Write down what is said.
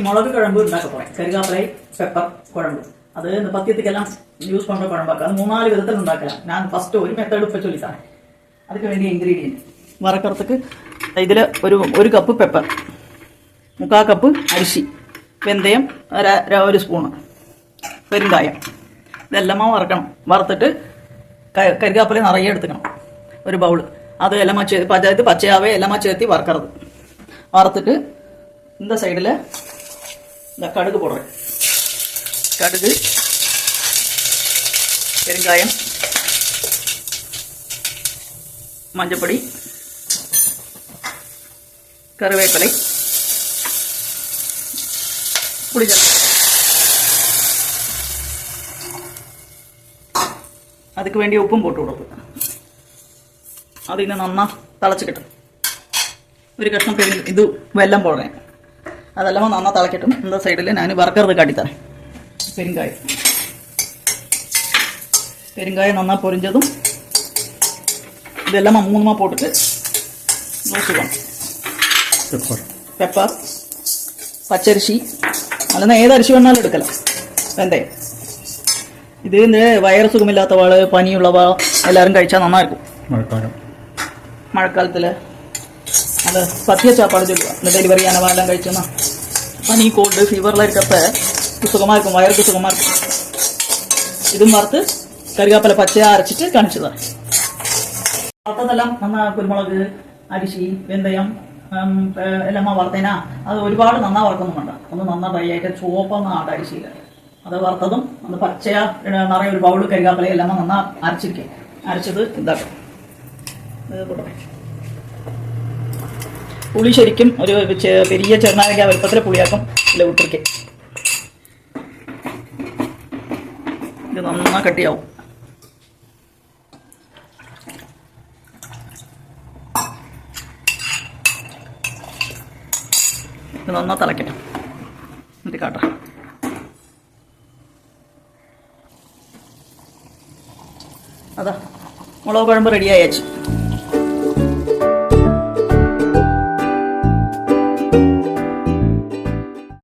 மிளகு குழம்பு உண்டாக்க போறேன். கருகாப்பிலை பெப்பர் குழம்பு. அது இந்த பத்தியத்துக்கெல்லாம் யூஸ் பண்ற குழம்பாக்க. அது 3-4 விதத்தில் உண்டாக்கலாம். நான் ஃபர்ஸ்ட் ஒரு மெத்தட் இப்போ சொல்லித்தரேன். அதுக்கு வேண்டிய இன்கிரீடியன்ட் வறுக்கிறதுக்கு இதில் ஒரு கப்பு பெப்பர், 3/4 கப்பு அரிசி, வெந்தயம் 1 ஸ்பூണ്, பெருங்காயம் ഇതെല്ലാം വറക്കണം. വറുത്തിട്ട് കരികാപ്പില നിറയെ എടുത്തുക്കണം, ഒരു ബൗള്. അത് എല്ലാം ഇത് പച്ചയാവേ എല്ലാം ചേർത്തി വറക്കരുത്. വറുത്തിട്ട് இந்த சைடில் இந்த கடுகு போடுறேன். கடுகு, பெருங்காயம், மஞ்சப்பொடி, கருவேப்பிலை, புளிஜலம். அதுக்கு வேண்டிய உப்பும் போட்டு விடுறது. அது இன்னும் நன்னா തിളച്ചിക്കിട്ടും. ഒരു കഷ്ണം ഇത് വെല്ലം പോടുறேன். അതെല്ലാം നന്നാ തിളക്കിട്ടും. இந்த സൈഡിൽ ഞാൻ വറക്കരുത് കാട്ടിത്തരാം. പെരുങ്കായം നന്നാ പൊരിഞ്ഞതും ഇതെല്ലാം 3 போட்டுட்டு നോക്കണം. പെപ്പർ, പച്ചരിശി, അല്ലെന്ന് ഏത് അരിശി വേണമെങ്കിലും എടുക്കല. വെന്തയം. ഇത് വയറ് സുഖമില്ലാത്തവാള്, പനിയുള്ളവ എല്ലാവരും കഴിച്ചാൽ നന്നായിരിക്കും. മഴക്കാലത്തിൽ അത് പഥ്യ ചാപ്പാട് ചൊല്ലുക. ഡെലിവറി ആനവാടെല്ലാം കഴിച്ചെന്നാ പനി, കോൾഡ്, ഫീവറെല്ലാം ഇരിക്കപ്പോ സുഖமாக இருக்கும், വയർക്ക് സുഖமாக இருக்கும். ഇതും വറുത്ത് കറിവേപ്പില പച്ചയാ അരച്ചിട്ട് കാണിച്ചതാണ്. വറുത്തതെല്ലാം നന്നാ കുരുമുളക്, അരിശി, വെന്തയം എല്ലാം വറുത്തേനാ. അത് ഒരുപാട് നന്നാ വറക്കൊന്നും വേണ്ട. ഒന്ന് നന്നാ ഡ്രൈ ആയിട്ട് ചുവപ്പൊന്നും ആണ്ട അരിശിയില്ല. അത് വറുത്തതും ഒന്ന് പച്ചയാ നിറയെ ഒരു ബൗള് കറിവേപ്പില എല്ലാം നന്നാ അരച്ചിരിക്കും. അരച്ചത് ഇതാക്കും. പുളി ശരിക്കും ഒരു പെരിയ ചെറുനാരങ്ങ വലുപ്പത്തിലെ പുളിയാക്കും ഇല്ല വിട്ടിരിക്കെ. ഇത് നന്നാ കട്ടിയാവും. ഇത് നന്നാ തിളക്കട്ടെ. എന്നിട്ട് കാട്ടാം. അതാ മുളക് കുഴമ്പ് റെഡിയായി.